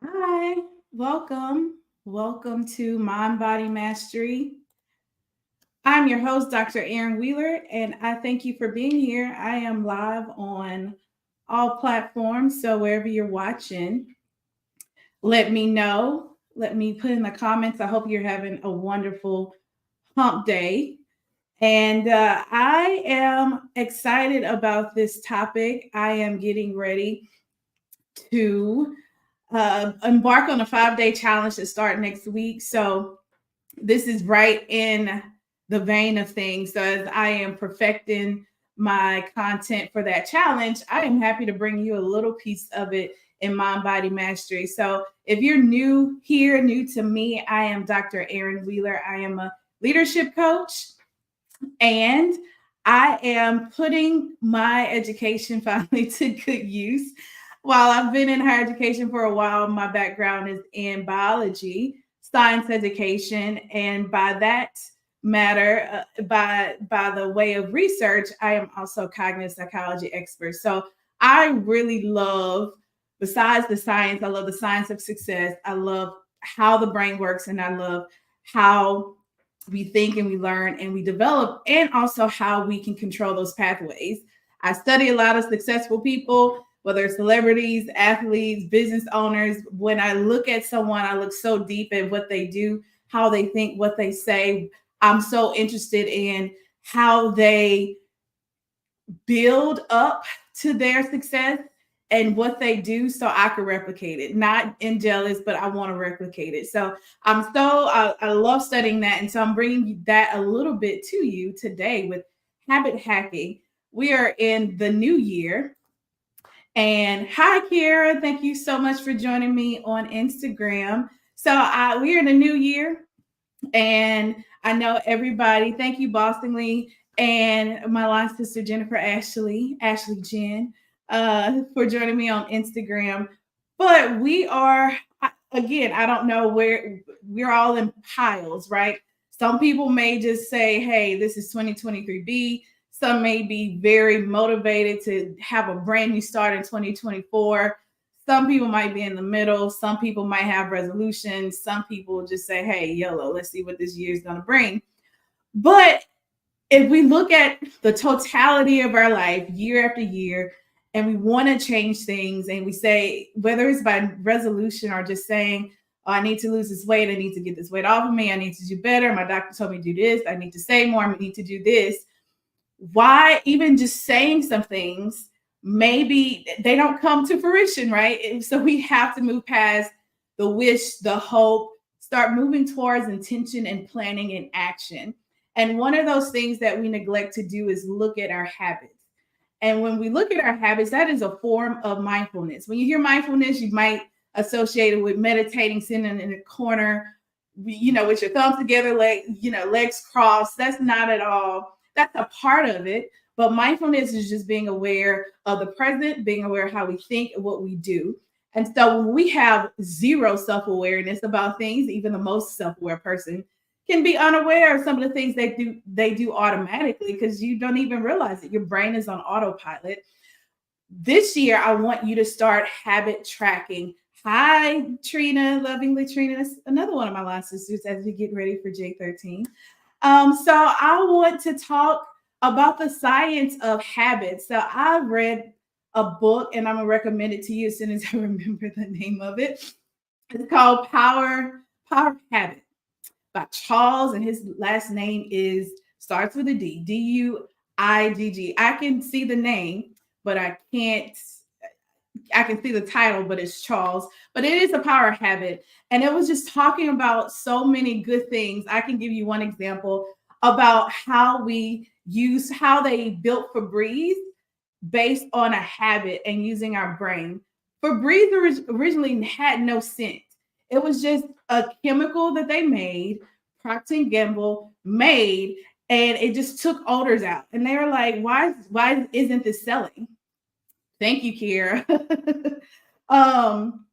Hi, welcome. Welcome to Mind Body Mastery. I'm your host, Dr. Erin Wheeler, and I thank you for being here. I am live on all platforms, so wherever you're watching, let me know. Let me put in the comments. I hope you're having a wonderful hump day. And I am excited about this topic. I am getting ready to embark on a 5 day challenge to start next week. So this is right in the vein of things. So as I am perfecting my content for that challenge, I am happy to bring you a little piece of it in Mind Body Mastery. So if you're new here, new to me, I am Dr. Erin Wheeler. I am a leadership coach and I am putting my education finally to good use. While I've been in higher education for a while, my background is in biology, science education, and by that matter, by the way of research, I am also a cognitive psychology expert. So I really love, besides the science, I love the science of success. I love how the brain works, and I love how we think and we learn and we develop, and also how we can control those pathways. I study a lot of successful people, whether it's celebrities, athletes, business owners. When I look at someone, I look so deep at what they do, how they think, what they say. I'm so interested in how they build up to their success and what they do so I can replicate it. Not in jealous, but I want to replicate it. So I love studying that. And so I'm bringing that a little bit to you today with habit hacking. We are in the new year. And hi, Kara. Thank you so much for joining me on Instagram. So we're in the new year. And I know everybody, thank you, Bostonly, and my line sister, Jennifer Ashley Jen, for joining me on Instagram. But again, I don't know where we're all in piles, right? Some people may just say, hey, this is 2023B. Some may be very motivated to have a brand new start in 2024. Some people might be in the middle. Some people might have resolutions. Some people just say, hey, YOLO, let's see what this year is going to bring. But if we look at the totality of our life year after year, and we want to change things, and we say, whether it's by resolution or just saying, oh, I need to lose this weight, I need to get this weight off of me, I need to do better, my doctor told me to do this, I need to say more, I need to do this. Why even just saying some things, maybe they don't come to fruition, right? So we have to move past the wish, the hope, start moving towards intention and planning and action. And one of those things that we neglect to do is look at our habits. And when we look at our habits, that is a form of mindfulness. When you hear mindfulness, you might associate it with meditating, sitting in a corner, with your thumbs together, legs crossed. That's not at all. That's a part of it. But mindfulness is just being aware of the present, being aware of how we think and what we do. And so when we have zero self-awareness about things, even the most self-aware person can be unaware of some of the things they do automatically because you don't even realize it. Your brain is on autopilot. This year, I want you to start habit tracking. Hi, Trina, lovingly Trina. That's another one of my line sisters as we get ready for J13. So I want to talk about the science of habits. So I read a book, and I'm gonna recommend it to you as soon as I remember the name of it. It's called Power Habit by Charles, and his last name is starts with a D. Duigg. I can see the name, but I can't. I can see the title, but it's Charles. But it is a power habit. And it was just talking about so many good things. I can give you one example about how they built Febreze based on a habit and using our brain. Febreze originally had no scent. It was just a chemical that they made, Procter and Gamble made, and it just took odors out. And they were like, why isn't this selling? Thank you, Kira. um,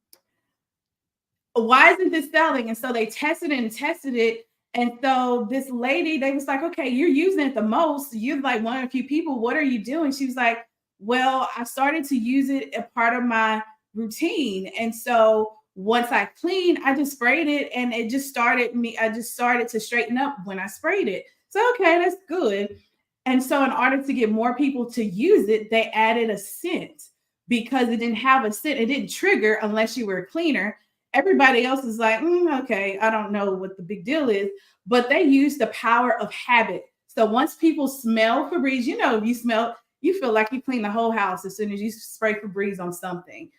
why isn't this selling? And so they tested it and tested it. And so this lady, they was like, okay, you're using it the most. You're like one of a few people. What are you doing? She was like, well, I started to use it as part of my routine. And so once I cleaned, I just sprayed it and it just started me. I just started to straighten up when I sprayed it. So, okay, that's good. And so, in order to get more people to use it, they added a scent because it didn't have a scent. It didn't trigger unless you were a cleaner. Everybody else is like, okay, I don't know what the big deal is, but they use the power of habit. So once people smell Febreze, if you smell, you feel like you clean the whole house as soon as you spray Febreze on something,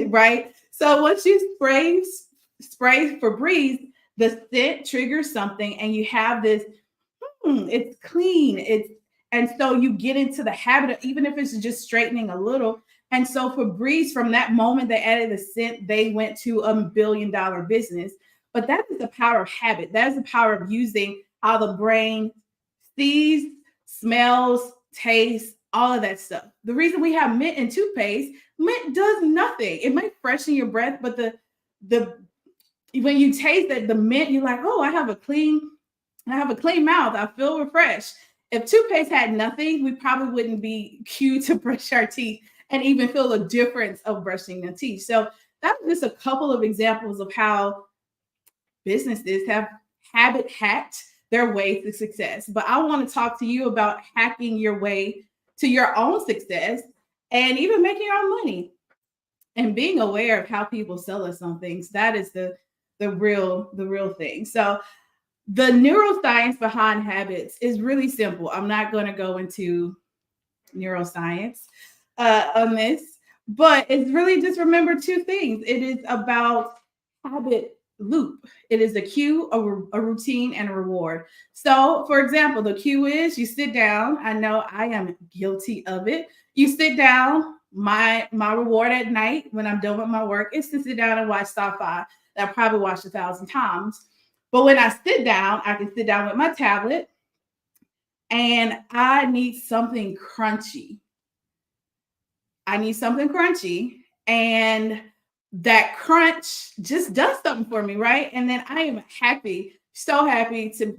right? So once you spray Febreze, the scent triggers something, and you have this. It's clean. And so you get into the habit of, even if it's just straightening a little. And so Febreze, from that moment they added the scent, they went to $1 billion business. But that is the power of habit. That is the power of using how the brain sees, smells, tastes, all of that stuff. The reason we have mint in toothpaste, mint does nothing. It might freshen your breath, but the when you taste that the mint, you're like, oh, I have a clean mouth. I feel refreshed. If toothpaste had nothing, we probably wouldn't be cued to brush our teeth and even feel the difference of brushing the teeth. So that's just a couple of examples of how businesses have habit hacked their way to success. But I want to talk to you about hacking your way to your own success and even making your own money and being aware of how people sell us on things. That is the real thing. So the neuroscience behind habits is really simple. I'm not going to go into neuroscience on this, but it's really just remember two things. It is about habit loop. It is a cue, a routine, and a reward. So, for example, the cue is you sit down. I know I am guilty of it. You sit down. My reward at night when I'm done with my work is to sit down and watch sci-fi that I probably watched 1,000 times. But when I sit down, I can sit down with my tablet and I need something crunchy. And that crunch just does something for me, right? And then I am happy, so happy to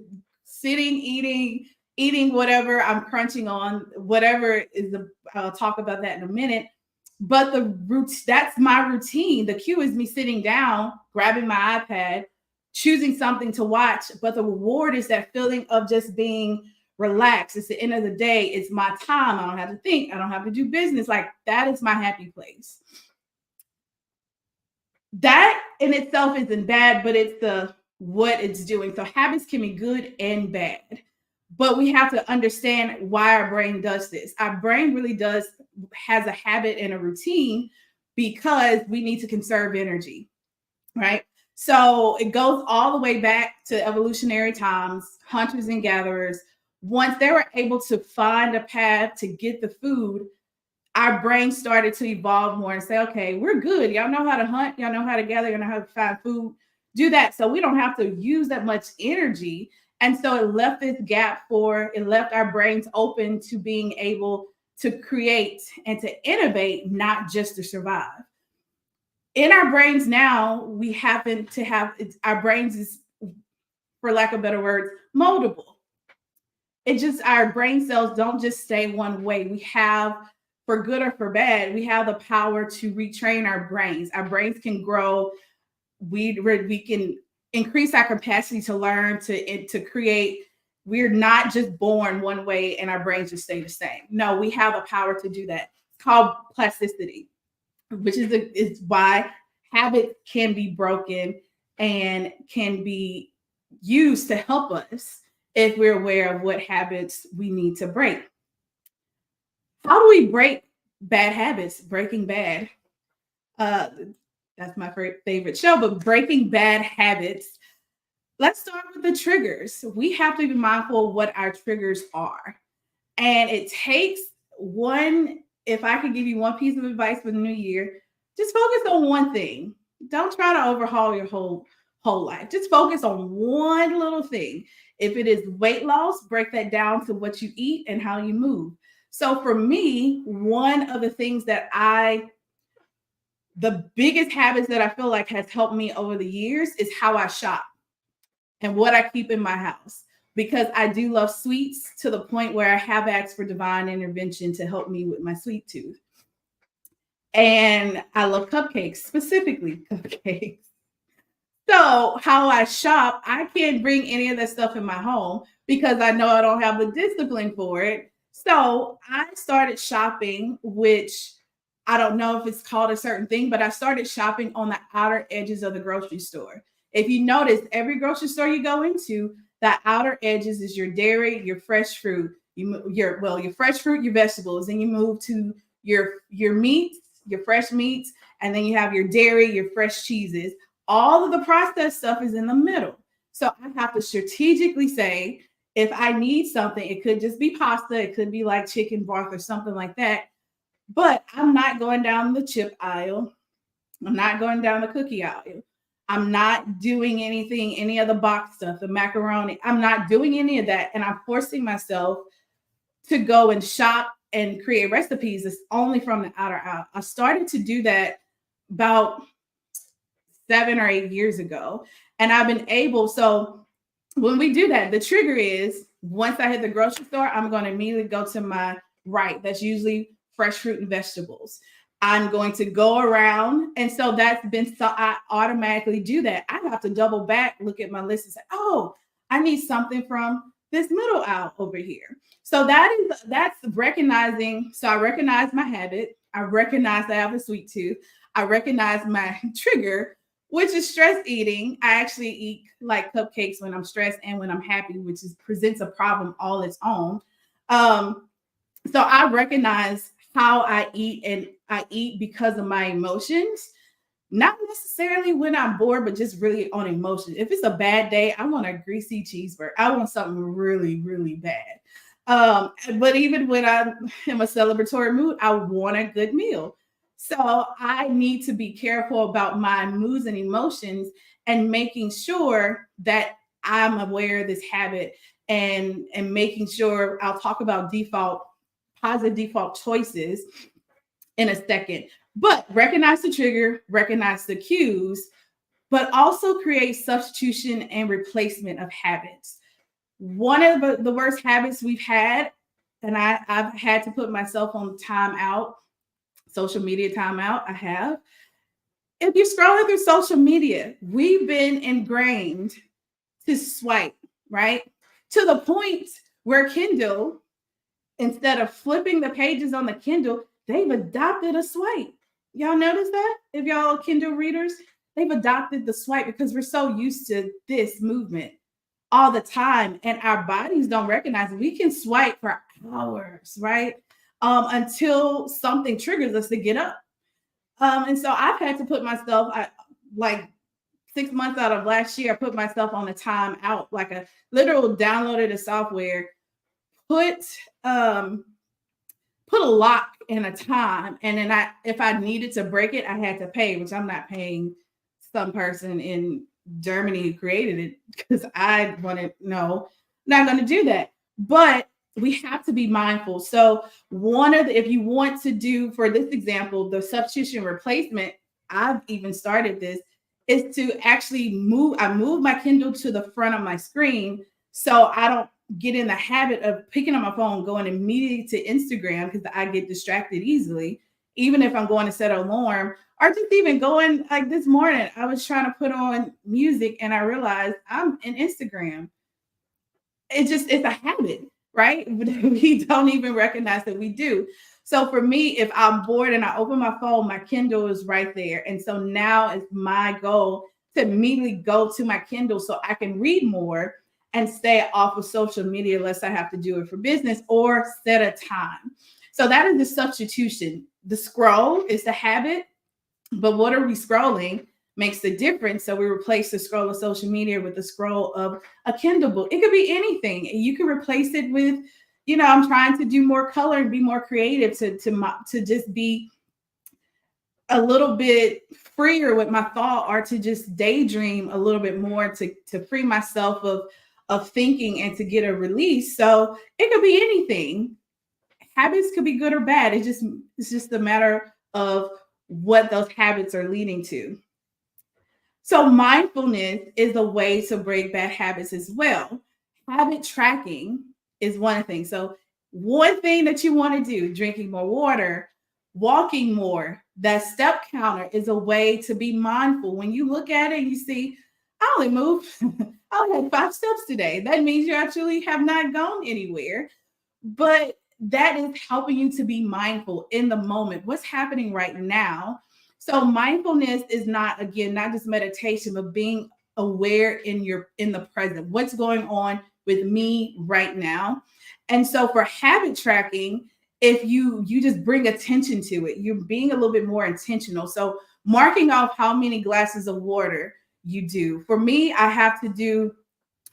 eating whatever I'm crunching on, whatever is I'll talk about that in a minute. But that's my routine. The cue is me sitting down, grabbing my iPad, choosing something to watch, but the reward is that feeling of just being relaxed. It's the end of the day. It's my time. I don't have to think. I don't have to do business. Like that is my happy place. That in itself isn't bad, but it's what it's doing. So habits can be good and bad, but we have to understand why our brain does this. Our brain really has a habit and a routine because we need to conserve energy, right? So it goes all the way back to evolutionary times, hunters and gatherers. Once they were able to find a path to get the food, our brain started to evolve more and say, okay, we're good. Y'all know how to hunt. Y'all know how to gather. Y'all know how to find food. Do that. So we don't have to use that much energy. And so it left our brains open to being able to create and to innovate, not just to survive. In our brains now, we happen to have our brains is, for lack of better words, moldable. Our brain cells don't just stay one way. We have, for good or for bad, we have the power to retrain our brains. Our brains can grow. We can increase our capacity to learn, to create. We're not just born one way and our brains just stay the same. No, we have a power to do that. It's called plasticity, which is why habits can be broken and can be used to help us if we're aware of what habits we need to break. How do we break bad habits? Breaking Bad. That's my favorite show, but breaking bad habits. Let's start with the triggers. We have to be mindful of what our triggers are. And it takes if I could give you one piece of advice for the new year, just focus on one thing. Don't try to overhaul your whole life. Just focus on one little thing. If it is weight loss, break that down to what you eat and how you move. So for me, one of the things the biggest habits that I feel like has helped me over the years is how I shop and what I keep in my house. Because I do love sweets to the point where I have asked for divine intervention to help me with my sweet tooth. And I love cupcakes, specifically cupcakes. So how I shop, I can't bring any of that stuff in my home because I know I don't have the discipline for it. So I started shopping, which I don't know if it's called a certain thing, but I started shopping on the outer edges of the grocery store. If you notice, every grocery store you go into, the outer edges is your dairy, your fresh fruit, your fresh fruit, your vegetables, and you move to your meats, your fresh meats, and then you have your dairy, your fresh cheeses. All of the processed stuff is in the middle. So I have to strategically say, if I need something, it could just be pasta, it could be like chicken broth or something like that. But I'm not going down the chip aisle. I'm not going down the cookie aisle. I'm not doing anything, any of the box stuff, the macaroni. I'm not doing any of that. And I'm forcing myself to go and shop and create recipes that's only from the outer aisle. I started to do that about 7 or 8 years ago. And I've been able, so when we do that, the trigger is once I hit the grocery store, I'm going to immediately go to my right. That's usually fresh fruit and vegetables. I'm going to go around. And so that's been, so I automatically do that. I have to double back, look at my list and say, oh, I need something from this middle aisle over here. So that's recognizing. So I recognize my habit. I recognize that I have a sweet tooth. I recognize my trigger, which is stress eating. I actually eat like cupcakes when I'm stressed and when I'm happy, which presents a problem all its own. So I recognize how I eat, and I eat because of my emotions, not necessarily when I'm bored, but just really on emotion. If it's a bad day, I want a greasy cheeseburger. I want something really, really bad. But even when I'm in a celebratory mood, I want a good meal. So I need to be careful about my moods and emotions and making sure that I'm aware of this habit, and making sure I'll talk about positive default choices in a second. But recognize the trigger, recognize the cues, but also create substitution and replacement of habits. One of the worst habits we've had, and I've had to put myself on timeout, social media timeout. I have. If you're scrolling through social media, we've been ingrained to swipe, right? To the point where Kindle, instead of flipping the pages on the Kindle, they've adopted a swipe. Y'all notice that? If y'all are Kindle readers, they've adopted the swipe because we're so used to this movement all the time, and our bodies don't recognize it. We can swipe for hours, right? Until something triggers us to get up. And so I've had to put myself, like 6 months out of last year, I put myself on a time out, like a literal downloaded a software, put um put a lock in a time, and then if I needed to break it, I had to pay, which I'm not paying some person in Germany who created it because I want to no, not going to do that. But we have to be mindful. So if you want to do, for this example, the substitution replacement, I've even started this, is to actually I move my Kindle to the front of my screen so I don't get in the habit of picking up my phone, going immediately to Instagram because I get distracted easily. Even if I'm going to set an alarm, or just even going, like this morning, I was trying to put on music and I realized I'm in Instagram. It's a habit, right? We don't even recognize that we do. So for me, if I'm bored and I open my phone, my Kindle is right there. And so now it's my goal to immediately go to my Kindle so I can read more and stay off of social media unless I have to do it for business or set a time. So that is the substitution. The scroll is the habit, but what are we scrolling makes the difference. So we replace the scroll of social media with the scroll of a Kindle book. It could be anything. You can replace it with, I'm trying to do more color and be more creative to just be a little bit freer with my thought, or to just daydream a little bit more to free myself of thinking and to get a release. So it could be anything. Habits could be good or bad. It's just a matter of what those habits are leading to. So mindfulness is a way to break bad habits as well. Habit tracking is one thing. So one thing that you want to do, drinking more water, walking more. That step counter is a way to be mindful. When you look at it, you see, I only moved, I only had 5 steps today. That means you actually have not gone anywhere. But that is helping you to be mindful in the moment. What's happening right now? So mindfulness is not, again, not just meditation, but being aware in the present. What's going on with me right now? And so for habit tracking, if you just bring attention to it, you're being a little bit more intentional. So marking off how many glasses of water you do. For me, I have to do,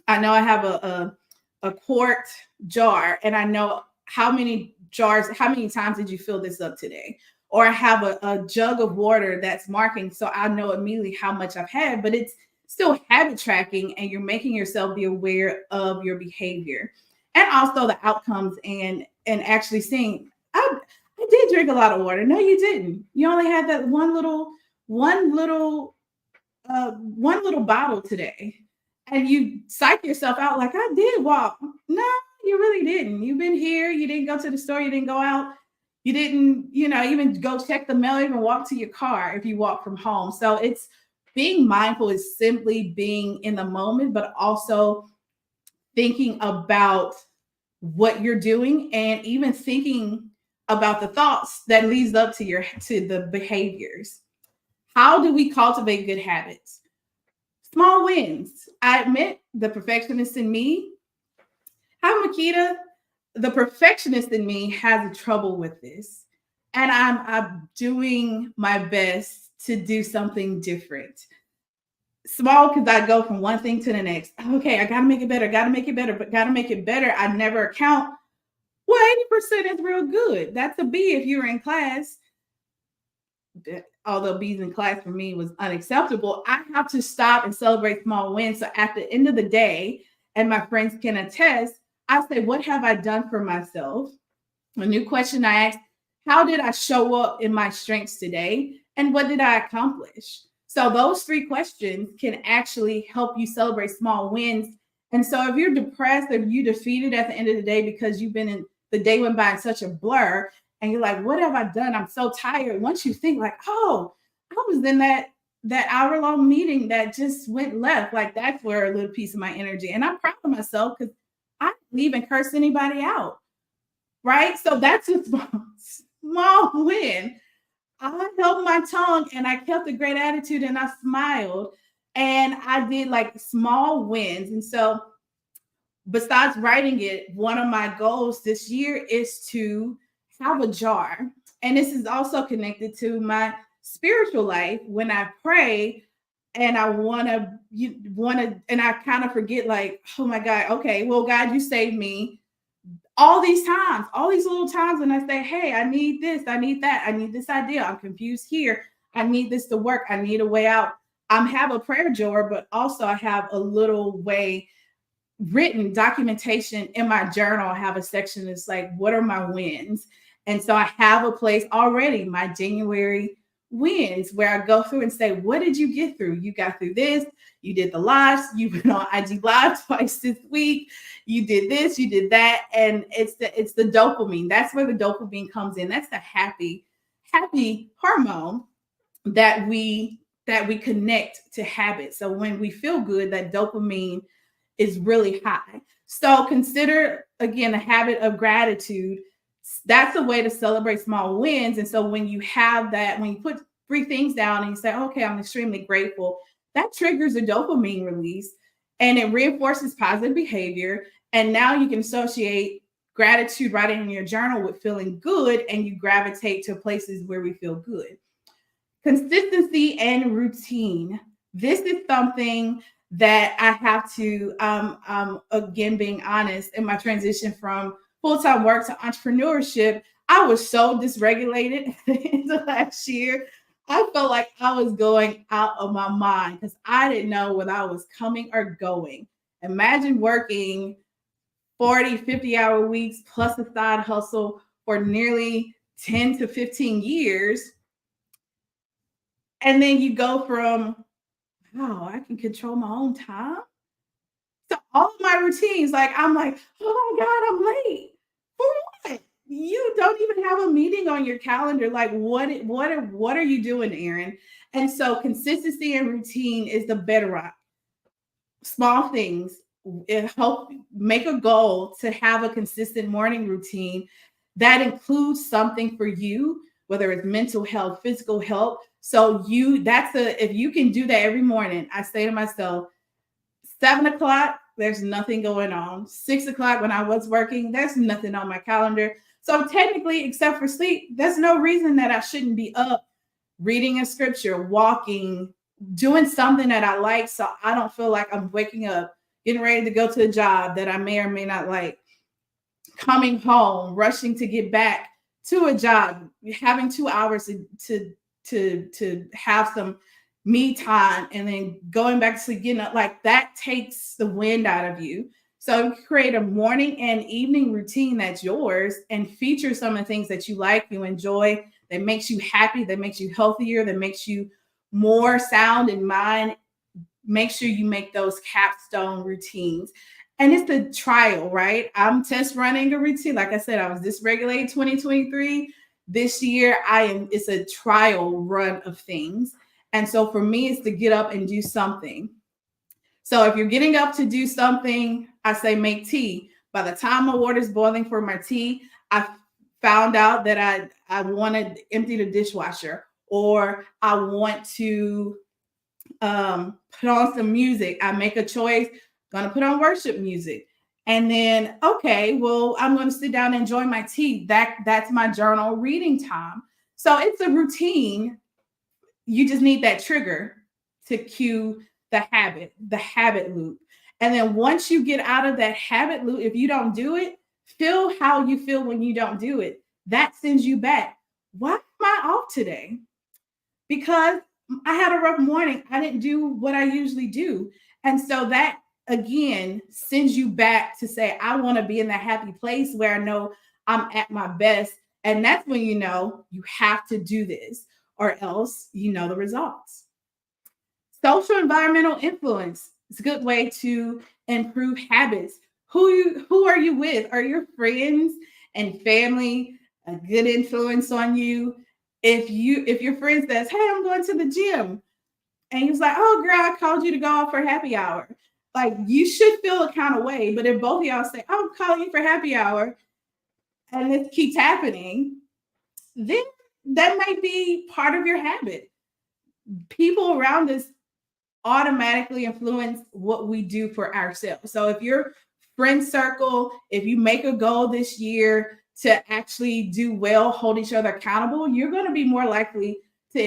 I know I have a quart jar, and I know how many jars, how many times did you fill this up today? Or I have a jug of water that's marking, so I know immediately how much I've had, but it's still habit tracking, and you're making yourself be aware of your behavior and also the outcomes, and actually seeing, I did drink a lot of water. No, you didn't. You only had that one little one little bottle today, and you psych yourself out like, I did walk. No, you really didn't. You've been here. You didn't go to the store. You didn't go out. You didn't, even go check the mail, even walk to your car if you walk from home. So it's being mindful is simply being in the moment, but also thinking about what you're doing and even thinking about the thoughts that leads up to the behaviors. How do we cultivate good habits? Small wins. I admit the perfectionist in me. Hi, Makita. The perfectionist in me has trouble with this. And I'm doing my best to do something different. Small because I go from one thing to the next. Okay, I gotta make it better, gotta make it better, but gotta make it better. I never count. Well, 80% is real good. That's a B if you were in class. Although B's in class for me was unacceptable, I have to stop and celebrate small wins. So at the end of the day, and my friends can attest, I say, what have I done for myself? A new question I ask, how did I show up in my strengths today? And what did I accomplish? So those 3 questions can actually help you celebrate small wins. And so if you're depressed or you defeated at the end of the day because you've been in the day went by in such a blur, and you're like, what have I done? I'm so tired. Once you think like, oh, I was in that hour-long meeting that just went left, like that's where a little piece of my energy. And I'm proud of myself because I didn't even curse anybody out. Right. So that's a small win. I held my tongue and I kept a great attitude and I smiled and I did like small wins. And so besides writing it, one of my goals this year is to have a jar. And this is also connected to my spiritual life. When I pray and I want to, and I kind of forget, like, oh my God, okay, well, God, you saved me all these times, all these little times when I say, hey, I need this, I need that, I need this idea, I'm confused here, I need this to work, I need a way out. I have a prayer jar, but also I have a little way written documentation in my journal. I have a section that's like, what are my wins? And so I have a place already, my January wins, where I go through and say, what did you get through? You got through this, you did the lives, you've been on IG Live twice this week, you did this, you did that. And it's the dopamine. That's where the dopamine comes in. That's the happy hormone that we connect to habits. So when we feel good, that dopamine is really high. So consider again a habit of gratitude. That's a way to celebrate small wins. And so when you have that, when you put 3 things down and you say, okay, I'm extremely grateful, that triggers a dopamine release and it reinforces positive behavior. And now you can associate gratitude writing in your journal with feeling good, and you gravitate to places where we feel good. Consistency and routine. This is something that I have to, again, being honest, in my transition from full-time work to entrepreneurship, I was so dysregulated in the last year. I felt like I was going out of my mind because I didn't know whether I was coming or going. Imagine working 40, 50-hour weeks plus a side hustle for nearly 10 to 15 years. And then you go from, wow, I can control my own time. So all of my routines, like I'm like, oh my God, I'm late. For what? You don't even have a meeting on your calendar. Like, what are you doing, Erin? And so consistency and routine is the bedrock. Small things, it help make a goal to have a consistent morning routine that includes something for you, whether it's mental health, physical health. So if you can do that every morning, I say to myself, 7 o'clock, there's nothing going on. 6 o'clock, when I was working, there's nothing on my calendar. So technically, except for sleep, there's no reason that I shouldn't be up reading a scripture, walking, doing something that I like, so I don't feel like I'm waking up, getting ready to go to a job that I may or may not like, coming home, rushing to get back to a job, having 2 hours to have some me time, and then going back to sleep, getting up, like that takes the wind out of you. So create a morning and evening routine that's yours and feature some of the things that you like, you enjoy, that makes you happy, that makes you healthier, that makes you more sound in mind. Make sure you make those capstone routines. And it's the trial, right? I'm test running a routine. Like I said, I was dysregulated 2023. This year, it's a trial run of things. And so for me, it's to get up and do something. So if you're getting up to do something, I say make tea. By the time my water's boiling for my tea, I found out that I want to empty the dishwasher, or I want to put on some music. I make a choice, gonna put on worship music. And then, okay, well, I'm gonna sit down and enjoy my tea. That's my journal reading time. So it's a routine. You just need that trigger to cue the habit loop. And then once you get out of that habit loop, if you don't do it, feel how you feel when you don't do it. That sends you back. Why am I off today? Because I had a rough morning. I didn't do what I usually do. And so that again sends you back to say, I want to be in that happy place where I know I'm at my best. And that's when you know you have to do this, or else you know the results. Social environmental influence is a good way to improve habits. Who are you with? Are your friends and family a good influence on you? If your friend says, "Hey, I'm going to the gym," and he's like, "Oh, girl, I called you to go out for happy hour," like you should feel a kind of way. But if both of y'all say, "I'm calling you for happy hour," and this keeps happening, then that might be part of your habit. People around us automatically influence what we do for ourselves. So if your friend circle, if you make a goal this year to actually do well, hold each other accountable, you're going to be more likely to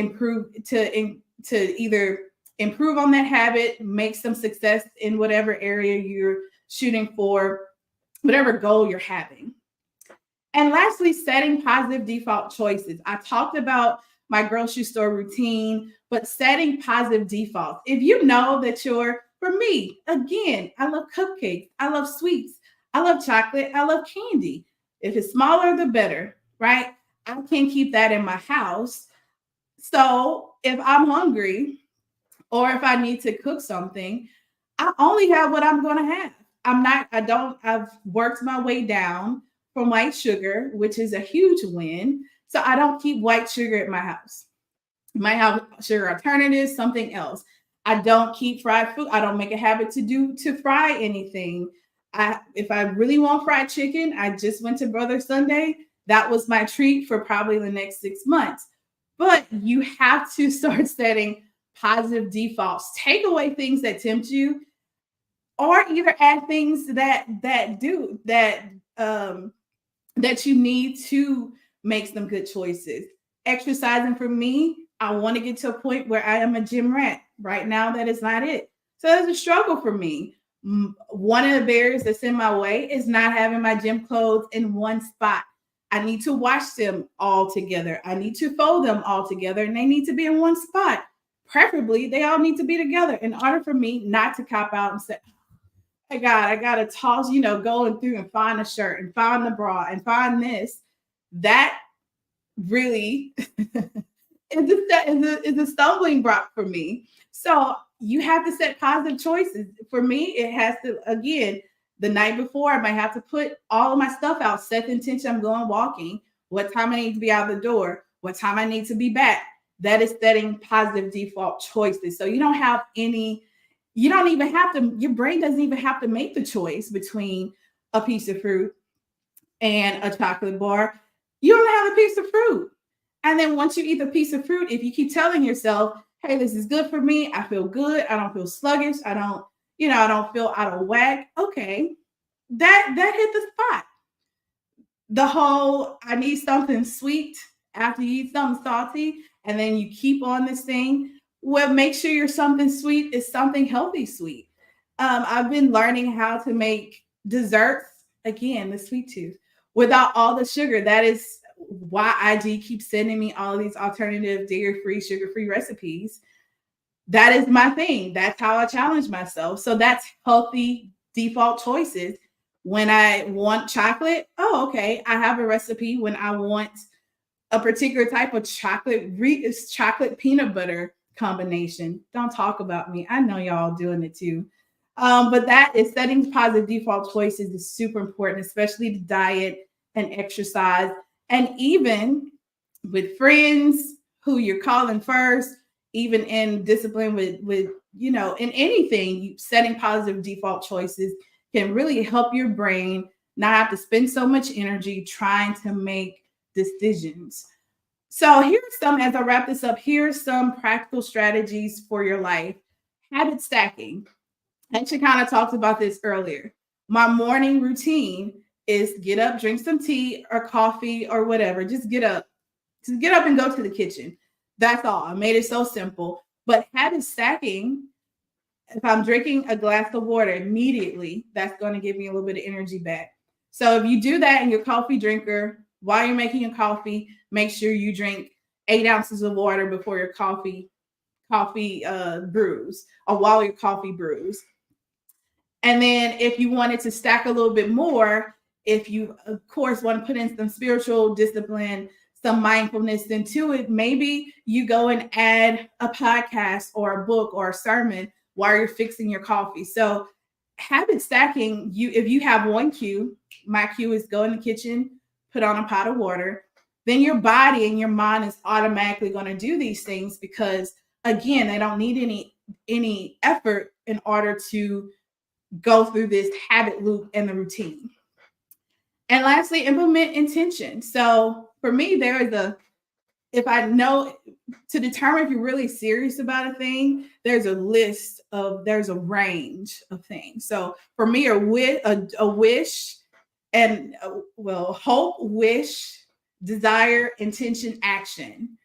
to either improve on that habit, make some success in whatever area you're shooting for, whatever goal you're having. And lastly, setting positive default choices. I talked about my grocery store routine, but setting positive defaults. If you know that for me, again, I love cupcakes, I love sweets, I love chocolate, I love candy. If it's smaller, the better, right? I can't keep that in my house. So if I'm hungry or if I need to cook something, I only have what I'm going to have. I've worked my way down from white sugar, which is a huge win. So I don't keep white sugar at my house. You might have sugar alternatives, something else. I don't keep fried food. I don't make a habit to fry anything. If I really want fried chicken, I just went to Brother Sunday. That was my treat for probably the next 6 months. But you have to start setting positive defaults. Take away things that tempt you, or either add things that you need to make some good choices. Exercising for me, I want to get to a point where I am a gym rat. Right now, that is not it. So it's a struggle for me. One of the barriers that's in my way is not having my gym clothes in one spot. I need to wash them all together. I need to fold them all together, and they need to be in one spot. Preferably, they all need to be together in order for me not to cop out and say, "My God, I got to toss, going through and find a shirt and find the bra and find this." That really is a stumbling block for me. So you have to set positive choices. For me, it has to, again, The night before, I might have to put all of my stuff out, set the intention I'm going walking, what time I need to be out the door, what time I need to be back. That is setting positive default choices. So you don't have any, you don't even have to, your brain doesn't even have to make the choice between a piece of fruit and a chocolate bar. You don't have a piece of fruit. And then once you eat the piece of fruit, if you keep telling yourself, hey, this is good for me, I feel good, I don't feel sluggish, I don't, I don't feel out of whack. Okay, that hit the spot. The whole I need something sweet after you eat something salty, and then you keep on this thing. Well, make sure your something sweet is something healthy sweet. I've been learning how to make desserts, again, the sweet tooth, without all the sugar. That is why IG keeps sending me all of these alternative dairy-free, sugar-free recipes. That is my thing. That's how I challenge myself. So that's healthy default choices. When I want chocolate, oh, okay, I have a recipe. When I want a particular type of chocolate, chocolate peanut butter combination. Don't talk about me. I know y'all doing it too. But that is setting positive default choices is super important, especially the diet and exercise, and even with friends who you're calling first, even in discipline with in anything, setting positive default choices can really help your brain not have to spend so much energy trying to make decisions. So here's some, as I wrap this up, here's some practical strategies for your life. Habit stacking. I actually kind of talked about this earlier. My morning routine is get up, drink some tea or coffee or whatever. Just get up. Just get up and go to the kitchen. That's all. I made it so simple. But habit stacking, if I'm drinking a glass of water immediately, that's going to give me a little bit of energy back. So if you do that in your coffee drinker, while you're making your coffee, make sure you drink 8 ounces of water before your coffee brews, or while your coffee brews. And then if you wanted to stack a little bit more, if you, of course, want to put in some spiritual discipline, some mindfulness into it, maybe you go and add a podcast or a book or a sermon while you're fixing your coffee. So habit stacking, if you have one cue, my cue is go in the kitchen, put on a pot of water, then your body and your mind is automatically going to do these things because, again, they don't need any effort in order to go through this habit loop and the routine. And lastly, implement intention. So for me, if I know to determine if you're really serious about a thing, there's a range of things. So for me, a wish and hope, wish, desire, intention, action.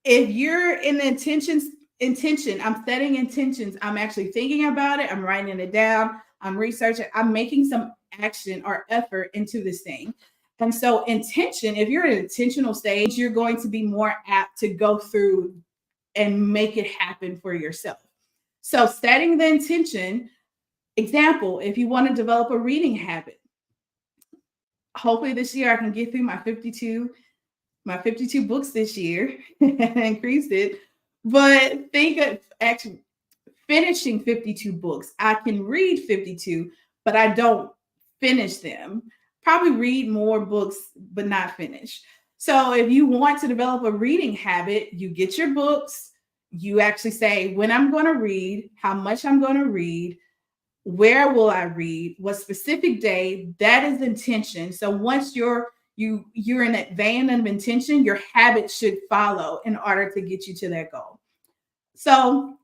If you're in the intention, I'm setting intentions, I'm actually thinking about it, I'm writing it down, I'm researching, I'm making some action or effort into this thing. And so intention, if you're in an intentional stage, you're going to be more apt to go through and make it happen for yourself. So setting the intention, example, if you want to develop a reading habit, hopefully this year I can get through my 52 books this year and increase it. But think of actually finishing 52 books. I can read 52, but I don't finish them. Probably read more books, but not finish. So if you want to develop a reading habit, you get your books, you actually say when I'm going to read, how much I'm going to read, where will I read, what specific day. That is intention. So once you're in that vein of intention, your habit should follow in order to get you to that goal. So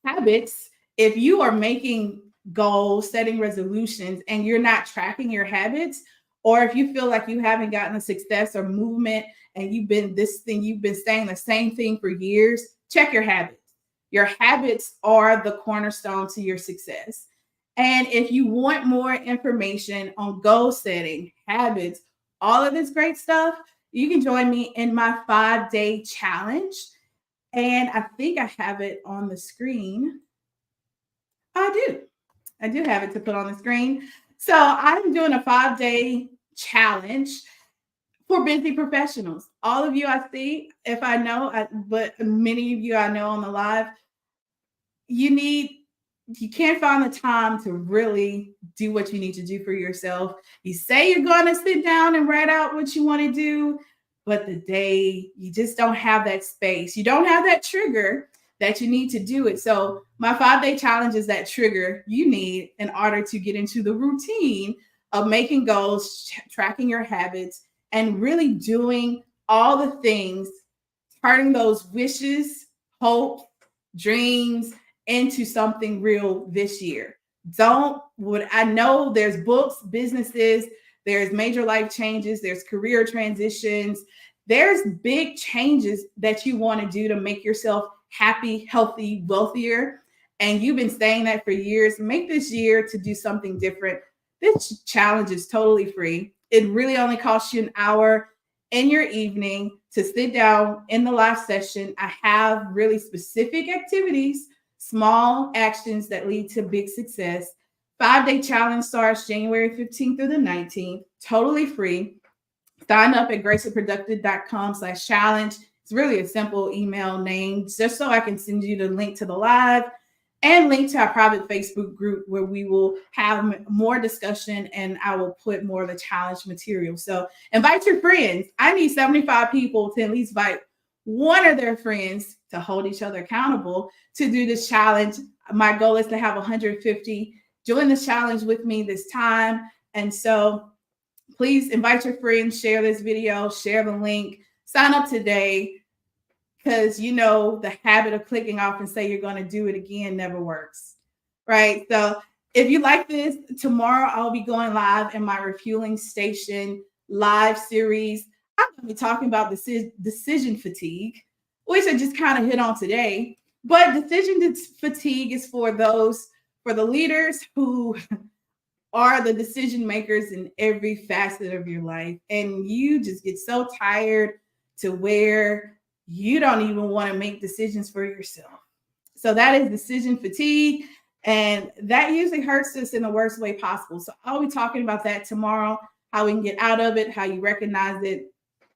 habits, if you are making goals, setting resolutions, and you're not tracking your habits, or if you feel like you haven't gotten a success or movement and you've been saying the same thing for years, check your habits. Your habits are the cornerstone to your success. And if you want more information on goal setting, habits, all of this great stuff, you can join me in my 5-day challenge. And I think I have it on the screen. I do. I do have it to put on the screen. So I'm doing a 5-day challenge for busy professionals. All of you I see, if I know, but many of you I know on the live, you need you can't find the time to really do what you need to do for yourself. You say you're going to sit down and write out what you want to do, but the day you just don't have that space, you don't have that trigger that you need to do it. So my 5-day challenge is that trigger you need in order to get into the routine of making goals, tracking your habits, and really doing all the things, turning those wishes, hopes, dreams into something real this year. Don't what I know there's books, businesses, there's major life changes, there's career transitions, there's big changes that you want to do to make yourself happy, healthy, wealthier. And you've been saying that for years. Make this year to do something different. This challenge is totally free. It really only costs you an hour in your evening to sit down in the live session. I have really specific activities, small actions that lead to big success. 5-day challenge starts January 15th through the 19th, totally free. Sign up at gracefulproductive.com/challenge. It's really a simple email name, just so I can send you the link to the live and link to our private Facebook group where we will have more discussion and I will put more of the challenge material. So invite your friends. I need 75 people to at least invite one of their friends to hold each other accountable to do this challenge. My goal is to have 150 join this challenge with me this time. And so please invite your friends, share this video, share the link, sign up today, because the habit of clicking off and say you're going to do it again never works, right? So if you like this, tomorrow I'll be going live in my Refueling Station live series. I'm going to be talking about decision fatigue, which I just kind of hit on today. But decision fatigue is for the leaders who are the decision makers in every facet of your life. And you just get so tired to where you don't even want to make decisions for yourself. So that is decision fatigue. And that usually hurts us in the worst way possible. So I'll be talking about that tomorrow, how we can get out of it, how you recognize it,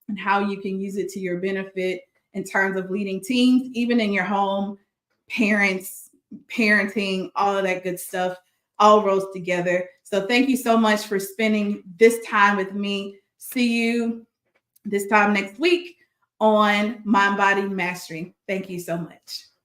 and how you can use it to your benefit in terms of leading teams, even in your home, parents, parenting, all of that good stuff all rolls together. So thank you so much for spending this time with me. See you this time next week on Mind Body Mastery. Thank you so much.